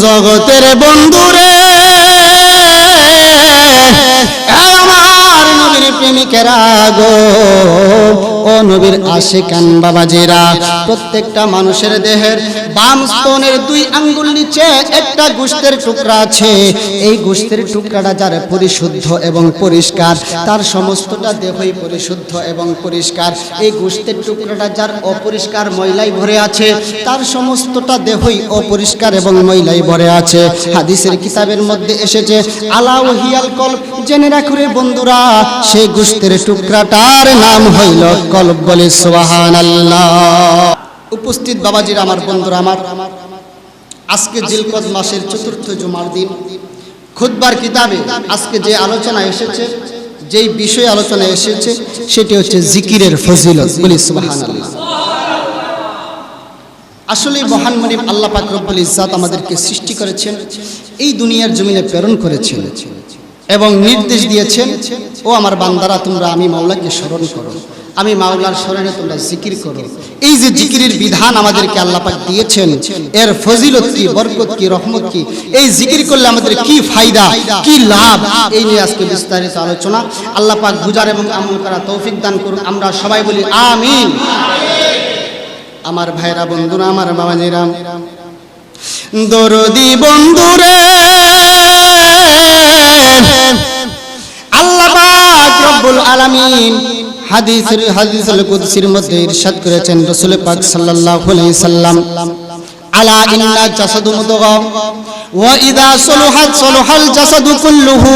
জগতের বন্ধুরে আমার নবীর প্রেমিকেরা গো, ও নবীর আশিকান বাবাজিরা, প্রত্যেকটা মানুষের দেহের বাম স্তনের 2 আঙ্গুল নিচে একটা গোশতের টুকরা আছে। এই গোশতের টুকরাটা যার পরিশুদ্ধ এবং পরিষ্কার, তার সমস্তটা দেহই পরিশুদ্ধ এবং পরিষ্কার। এই গোশতের টুকরাটা যার অপরিষ্কার ময়লায় ভরে আছে, তার সমস্তটা দেহই অপরিষ্কার এবং ময়লায় ভরে আছে। হাদিসের কিতাবের মধ্যে এসেছে আলা ওহিয়াল কলব, জেনে রাখুরে বন্ধুরা, সেই গোশতের টুকরাটার নাম হইল কলব। বলে সুবহানাল্লাহ। উপস্থিত বাবাজিরা, আমার বন্ধুরা, আমার আজকে জিলকদ মাসের 4th জুমার দিন খুতবার কিতাবে আজকে যে আলোচনা এসেছে, যেই বিষয়ে আলোচনা এসেছে, সেটি হচ্ছে জিকিরের ফজিলত। বলি সুবহানাল্লাহ। আসলে মহান মনিব আল্লাহ পাক রব্বুল ইজ্জাত আমাদেরকে সৃষ্টি করেছেন, এই দুনিয়ার জমিনে প্রেরণ করেছেন এবং নির্দেশ দিয়েছেন, ও আমার বান্দারা, তোমরা আমি মাওলাকে স্মরণ করো, আমি মাওলার স্মরণে তোমরা জিকির করো। এই যে জিকিরের বিধান আমাদেরকে আল্লাহ পাক দিয়েছেন, এর ফজিলত কি, বরকত কি, রহমত কি, এই জিকির করলে আমাদের কি ফায়দা, কি লাভ, এই নিয়ে আজকে বিস্তারিত আলোচনা। আল্লাহ পাক বুঝার এবং আমল করার তৌফিক দান করুন। আমরা সবাই বলি আমিন। আমার ভাইরা, বন্ধুরা, আমার বাবাজিরা, দরদি বন্ধুরে, আল্লাহ পাক রব্বুল আলামিন হাদিসুল কুদসির মধ্যে ইরশাদ করেছেন, রাসূল পাক সাল্লাল্লাহু আলাইহি সাল্লাম, আলা ইন্না জাসাদু মুদগা ওয়া ইযা সালাহাত সালাহাল জাসাদু কুল্লুহু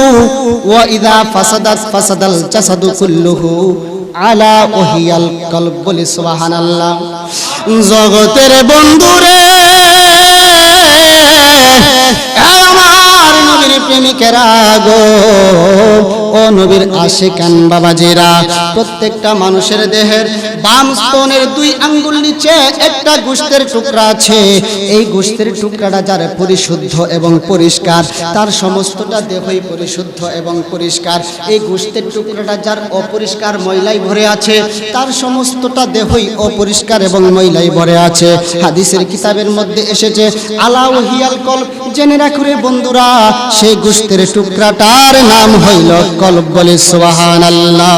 ওয়া ইযা ফাসাদাত ফাসাদাল জাসাদু কুল্লুহু আলা ওহিয়াল কলব। বলি সুবহানাল্লাহ। জগতের বন্ধুরে আমার নবীর প্রেমিকেরা গো, ও নবীর আশিকান বাবাজিরা, প্রত্যেকটা মানুষের দেহের বাম স্তনের 2 আঙ্গুল নিচে একটা গোশতের টুকরা আছে। এই গোশতের টুকরাটা যার পরিশুদ্ধ এবং পরিষ্কার, তার সমস্তটা দেহই পরিশুদ্ধ এবং পরিষ্কার। এই গোশতের টুকরাটা যার অপরিষ্কার ময়লায় ভরে আছে, তার সমস্তটা দেহই অপরিষ্কার এবং ময়লায় ভরে আছে। হাদিসের কিতাবের মধ্যে এসেছে আলা ওহিয়াল কলব, জেনে রাখুরে বন্ধুরা, সেই গোশতের টুকরাটার নাম হইল কলব। বলে সুবহানাল্লাহ।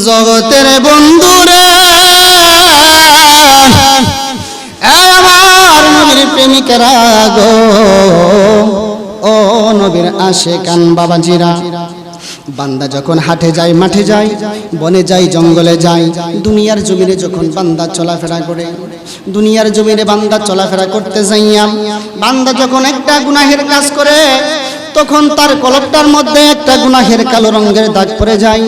জগতের বন্ধুরে আমার নবীর প্রেমিকেরা গো, ও নবীর আশিকান বাবাজিরা, বান্দা যখন হাটে যায়, মাঠে যায়, বনে যায়, জঙ্গলে যায়, দুনিয়ার জমিনে যখন বান্দা চলাফেরা করে, দুনিয়ার জমিনে বান্দা চলাফেরা করতে যাইয়া বান্দা যখন একটা গুনাহের কাজ করে, তখন তার কলবটার মধ্যে একটা গুনাহের কালো রঙের দাগ পড়ে যায়।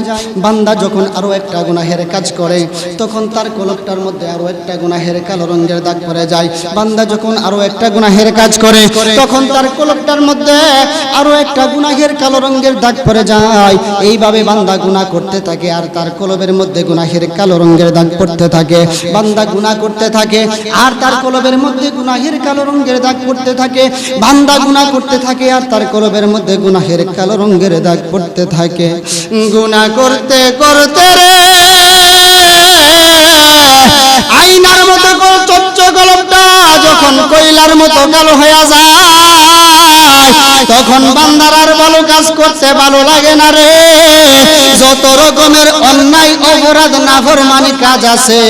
বান্দা যখন আরো একটা গুনাহের কাজ করে, তখন তার কলবটার মধ্যে আরো একটা গুনাহের কালো রঙের দাগ পড়ে যায়। বান্দা যখন আরো একটা গুনাহের কাজ করে, তখন তার কলবটার মধ্যে আরো একটা গুনাহের কালো রঙের দাগ পড়ে যায়। এইভাবে বান্দা গুনাহ করতে থাকে, আর তার কলবের মধ্যে গুনাহের কালো রঙের দাগ পড়তে থাকে। বান্দা গুনাহ করতে থাকে, আর তার কলবের মধ্যে গুনাহের কালো রঙের দাগ পড়তে থাকে। বান্দা গুনাহ করতে থাকে, আর তার কলবের মধ্যে গুনাহের কালো রঙের দাগ পড়তে থাকে। গুনাহ করতে করতে রে আয়নার মতো চচ্চ কলবটা যখন কয়লার মতো কালো হয়ে যায়, তখন বান্দার আর ভালো কাজ করতে ভালো লাগে না রে। যত রকমের অন্যায়, অপরাধ, নাফরমানি কাজ আছে,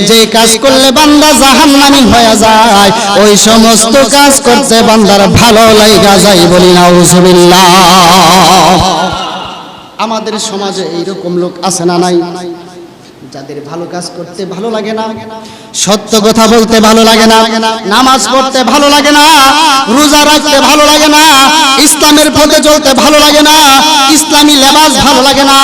যে কাজ করলে বান্দা জাহান্নামী হয়ে যায়, ওই সমস্ত কাজ করতে বান্দার ভালো লাগা যায়। বলি নাউজুবিল্লাহ। আমাদের সমাজে এইরকম লোক আছে না নাই, যাদের ভালো কাজ করতে ভালো লাগে না, সত্য কথা বলতে ভালো লাগে না, নামাজ পড়তে ভালো লাগে না, রোজা রাখতে ভালো লাগে না, ইসলামের পথে চলতে ভালো লাগে না, ইসলামী লেবাস ভালো লাগে না,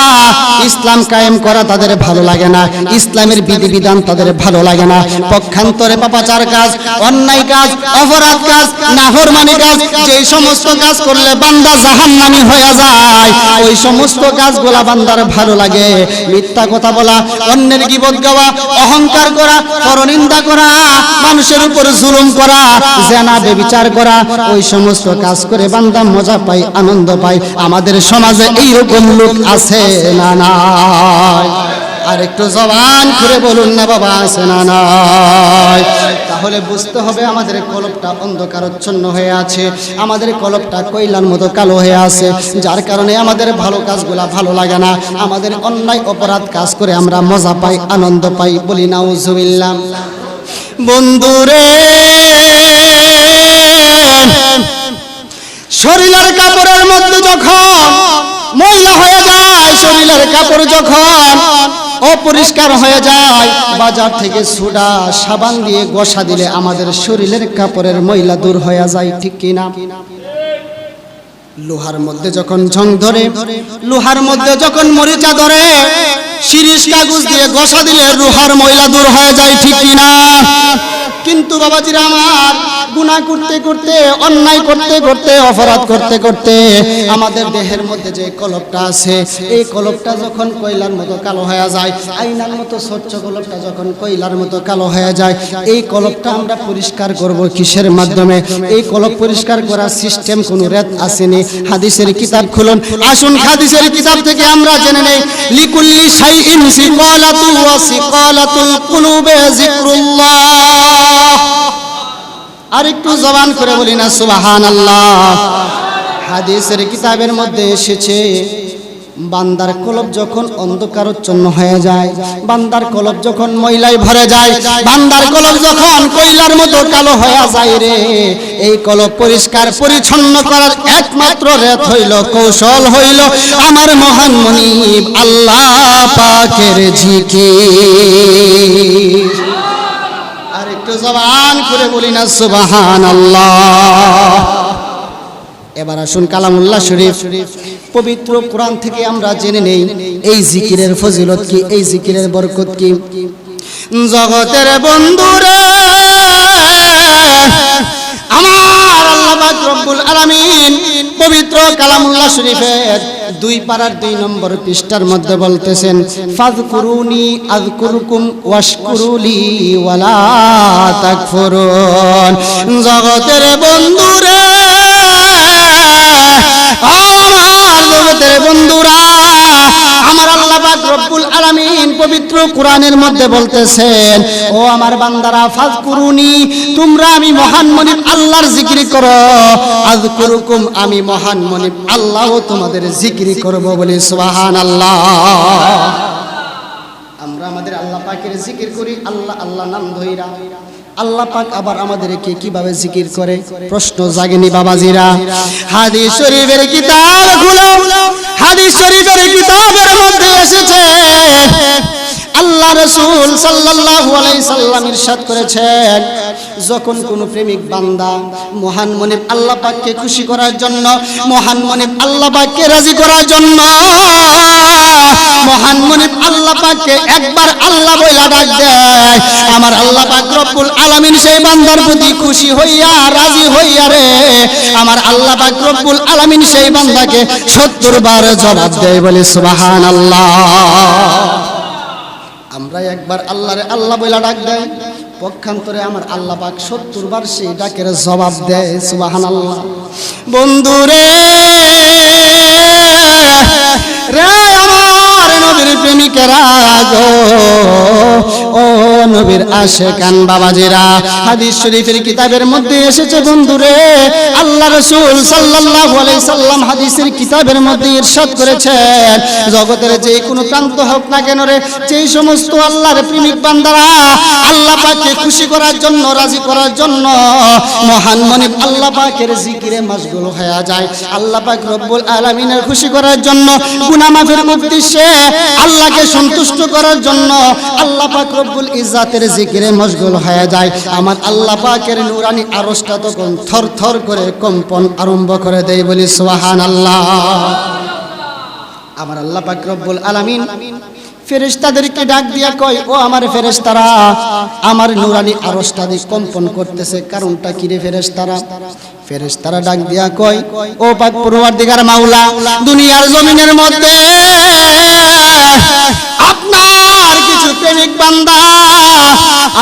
ইসলাম কায়েম করা তাদের ভালো লাগে না, ইসলামের বিধিবিধান তাদের ভালো লাগে না। পক্ষান্তরে পাপাচার কাজ, অন্যায় কাজ, অপরাধ কাজ, নাফরমানি কাজ, যে সমস্ত কাজ করলে বান্দা জাহান্নামী হয়ে যায়, ওই সমস্ত কাজগুলা বান্দার ভালো লাগে। মিথ্যা কথা বলা, অন্যের গীবত গাওয়া, অহংকার করা, পরনিন্দা করা, মানুষের উপর জুলুম করা, জেনা ব্যভিচার করা, ওই সমস্ত কাজ করে বান্দা মজা পায়, আনন্দ পায়। আমাদের সমাজে এইরকম লোক আছে না নাই? আর একটু জবান করে বলুন না বাবা আছে না নাই? তাহলে বুঝতে হবে আমাদের কলবটা অন্ধকারাচ্ছন্ন হয়ে আছে, আমাদের কলবটা কয়লার মতো কালো হয়ে আছে, যার কারণে আমাদের ভালো কাজগুলা ভালো লাগে না, আমাদের অন্যায় অপরাধ কাজ করে আমরা মজা পাই, আনন্দ পাই। বলি নাউজুবিল্লাহ। বন্ধুরে, শরীরের কাপড়ের মধ্যে যখন ময়লা হয়ে যায়, শরীরের কাপড় যখন অপরিষ্কার হয়ে যায়, বাজার থেকে সোডা সাবান দিয়ে ঘষা দিলে আমাদের শরীরের কাপড়ের ময়লা দূর হয়ে যায়, ঠিক কিনা? লোহার মধ্যে যখন ঝং ধরে, লোহার মধ্যে যখন মরিচা ধরে, শিরিষ কাগজ দিয়ে ঘষা দিলে লোহার ময়লা দূর হয়ে যায়, ঠিক কিনা? কিন্তু বাবাজিরা আমার, গুনাহ করতে করতে, অন্যায় করতে করতে, অপরাধ করতে করতে আমাদের দেহের মধ্যে যে কলবটা আছে, এই কলবটা যখন কয়লার মতো কালো হয়ে যায়, আয়নার মতো স্বচ্ছ কলবটা যখন কয়লার মতো কালো হয়ে যায়, এই কলবটা আমরা পরিষ্কার করব কিসের মাধ্যমে? এই কলব পরিষ্কার করার সিস্টেম কোন রেত আসেনি। হাদিসের কিতাব খুলুন, আসুন হাদিসের কিতাব থেকে আমরা জেনে নেই। লিকুল্লি শাইইন সিকালাতু ওয়া সিকালাতুল কুলুবে যিকরুল্লাহ। আর একটু জবান করে বলি না সুবহানাল্লাহ। হাদিসের কিতাবের মধ্যে এসেছে, বান্দার কলব যখন অন্ধকারাচ্ছন্ন হয়ে যায়, বান্দার কলব যখন ময়লায় ভরে যায়, বান্দার কলব যখন কয়লার মতো কালো হয়ে যায় রে, এই কলব পরিষ্কার পরিচ্ছন্ন করার একমাত্র রেত হইল, কৌশল হইল আমার মহান মুনিব আল্লাহ পাকের জিকির। আর একটু জবান করে বলি না সুবহানাল্লাহ। এবার আসুন কালামুল্লাহ শরীফ, পবিত্র কোরআন থেকে আমরা জেনে নেই এই জিকিরের ফজিলত কি, এই জিকিরের বরকত কি। জগতের বন্ধুরে, আমার আল্লাহ পাক রব্বুল আলামিন পবিত্র কালামুল্লাহ শরীফের 2 পারার 2 নম্বর পৃষ্ঠার মধ্যে বলতেছেন, ফাযকুরুনি আযকুরুকুম ওয়াশকুরুলি ওয়ালা তাকফুরুন। জগতের বন্ধুরে, জগতের বন্ধুরা, আমার আল্লাহ পাক রব্বুল আলামিন পবিত্র কোরআনের মধ্যে বলতেছেন, ও আমার বান্দারা, ফাযকুরুনি, তোমরা আমি মহান মুনিব আল্লাহর জিকির করো, আযকুরুকুম, আমি মহান মুনিব আল্লাহও তোমাদের জিকির করব। বলি সুবহানাল্লাহ। আমরা আমাদের আল্লাহ পাকের জিকির করি, আল্লাহ আল্লাহ নাম ধইরা। আল্লাহ পাক আবার আমাদেরকে কিভাবে জিকির করে প্রশ্ন জাগেনি বাবাজিরা? হাদিস শরীফের কিতাব খুলো, হাদিস শরীফের কিতাবের মধ্যে এসেছে, আল্লাহ রাসূল সাল্লাল্লাহু আলাইহি সাল্লাম ইরশাদ করেছেন, যখন কোন প্রেমিক বান্দা মহান মুনিব আল্লাহ পাককে খুশি করার জন্য, মহান মুনিব আল্লাহ পাককে রাজি করার জন্য, মহান মুনিব আল্লাহ পাককে একবার আল্লাহ বইলা ডাক দেয়, আমার আল্লাহ পাক রব্বুল আলামিন সেই বান্দার প্রতি খুশি হইয়া, রাজি হইয়া রে, আমার আল্লাহ পাক রব্বুল আলামিন সেই বান্দাকে 70 বার জবাব দেয়। বলে সুবহানাল্লাহ। আমরা একবার আল্লাহরে আল্লাহ বইলা ডাক দেয়, পক্ষান্তরে আমার আল্লাহ পাক 70 বার সেই ডাকের জবাব দেয়। সুবহানাল্লাহ। বন্ধুরে রে, আমার নবীর প্রেমিকেরা গো, ও নবীর আশিকান বাবাজিরা, হাদিস শরীফের কিতাবের মধ্যে এসেছে বন্ধুরে, আল্লাহ রাসূল সাল্লাল্লাহু আলাইহি সাল্লাম হাদিসের কিতাবের মধ্যে ইরশাদ করেছেন, জগতের যে কোনো প্রান্ত হোক না কেন রে, যেই সমস্ত আল্লাহর প্রেমিক বান্দারা আল্লাহ পাককে খুশি করার জন্য, রাজি করার জন্য মহান মুনিব আল্লাহ পাকের জিকিরে মশগুল হয়ে যায়, আল্লাহ পাক রব্বুল আলামিনের খুশি করার জন্য, গুনাহ মাফের উদ্দেশ্যে, আল্লাহকে সন্তুষ্ট করার জন্য আল্লাহ পাক রব্বুল ইজ্জাতের জিকিরে মশগুল হয়ে যায়, আমার আল্লাহ পাকের নূরানি আরশটা তখন থরথর করে কম্পন আরম্ভ করে দেয়। বলি সুবহানাল্লাহ। আমার আল্লাহ পাক রব্বুল আলামিন ফেরেশতাদেরকে ডাক দিয়া কয়, ও আমার ফেরেশতারা, আমার নূরানি আরশটা কম্পন করতেছে, কারণটা কি রে ফেরেশতারা? ফেরেশতারা ডাক দিয়া কয়, ও পাক পরওয়ারদিগার মাওলা, দুনিয়ার জমিনের মধ্যে আপনার কিছু প্রেমিক বান্দা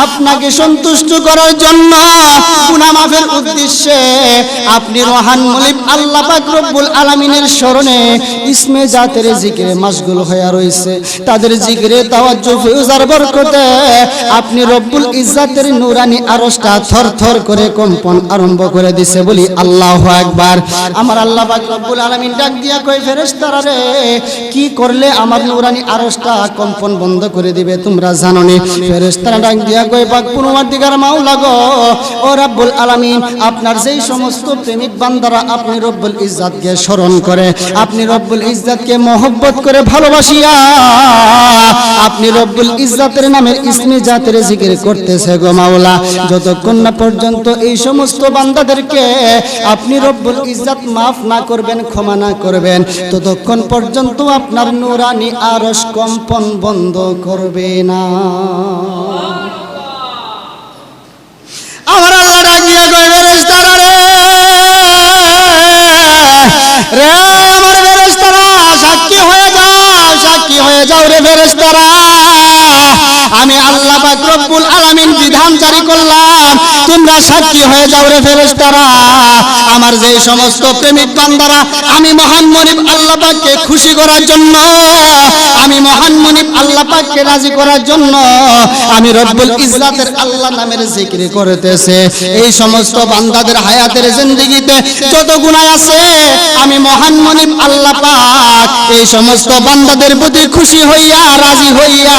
আপনাকে সন্তুষ্ট করার জন্য গুনাহ মাফের উদ্দেশ্যে আপনি রোহান মুলিম আল্লাহ পাক রব্বুল আলামিনের শরণে ইসমে জাতের জিকিরে মাশগুল হয়ে রয়েছে, তাদের জিকিরে তাওয়াজ্জু ফিউজার বরকতে আপনি রব্বুল ইজ্জাতের নূরানি আরশটা থরথর করে কম্পন আরম্ভ করে দিছে। বলি আল্লাহু আকবার। আমার আল্লাহ পাক রব্বুল আলামিন ডাক দিয়া কই ফেরেশতারা রে, কি করলে আমার নূরানি আরশটা কম্পন বন্ধ করে দিবে তোমরা জানো নি? ফেরেশতারা ডাক দিয়া কই পাক পরমাত্মার মাওলা গো, ও রব্বুল আলামিন, আপনার যেই সমস্ত প্রেমিক বান্দারা আপনি রব্বুল ইজ্জাতকে স্মরণ করে, আপনি রব্বুল ইজ্জাতকে মহব্বত করে ভালোবাসিয়া আপনি রব্বুল ইজ্জাতের নামের ইসমে জাতের জিকির করতেছে গো মাওলা, যতক্ষণ না পর্যন্ত এই সমস্ত বান্দাদেরকে আপনি রব্বুল ইজ্জাত মাফ না করবেন, ক্ষমা না করবেন, ততক্ষণ পর্যন্ত আপনার নূরানি আরশ কম্পন বন্ধ করবে না। আমার আল্লাহ ডাকিয়া কই ফেরেশতারা রে, রে আমার ফেরেশতারা সাক্ষী হয়ে যাও, সাক্ষী হয়ে যাও রে ফেরেশতারা, আমি আল্লাহ পাক রব্বুল আলামিন বিধান জারি করলাম, তোমরা সাক্ষী হয়ে যাও রে ফেরেশতারা। আমার যে সমস্ত প্রেমিক বান্দারা আমি মহান মনিব আল্লাহ পাককে খুশি করার জন্য, আমি মহান মনিব আল্লাহ পাককে রাজি করার জন্য আমি রব্বুল ইজ্জাতের আল্লাহ নামের জিকির করতেছে, এই সমস্ত বান্দাদের হায়াতের জিন্দেগিতে যত গুনাহ আছে আমি মহান মনিব আল্লাহ পাক এই সমস্ত বান্দাদের প্রতি খুশি হইয়া রাজি হইয়া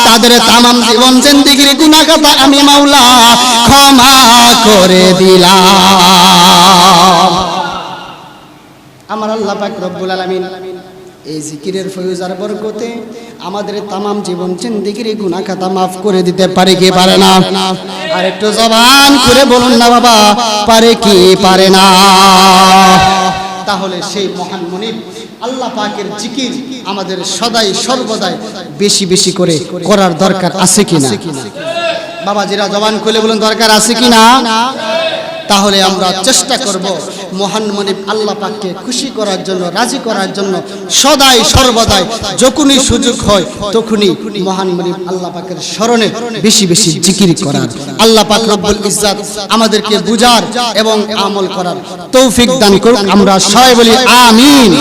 তাদের তামাম জীবন জিন্দেগির গুনাহ খাতা আমি মাওলা ক্ষমা করে দিলাম। আমার আল্লাহ পাক রব্বুল আলামিন এই জিকিরের ফয়জার বরকতে আমাদের তামাম জীবন জিন্দেগির গুনাহ খাতা মাফ করে দিতে পারে কি পারে না? আর একটু জবান করে বলুন না বাবা, পারে কি পারে না? তাহলে সেই মহান মুনিব আল্লাহ পাকের জিকির আমাদের সদাই সর্বদাই বেশি বেশি করে করার দরকার আছে কিনা? বাবাজিরা জবান খুলে বলুন দরকার আছে কিনা? তাহলে আমরা চেষ্টা করব মহান মুনিব আল্লাহ পাককে খুশি করার জন্য, রাজি করার জন্য সদাই সর্বদাই যখনই সুযোগ হয় তখনই মহান মুনিব আল্লাহ পাকের স্মরণে বেশি বেশি জিকির করার। আল্লাহ পাক রব্বুল ইজ্জাত আমাদেরকে বুঝার এবং আমল করার তৌফিক দান করুন। আমরা সবাই বলি আমিন।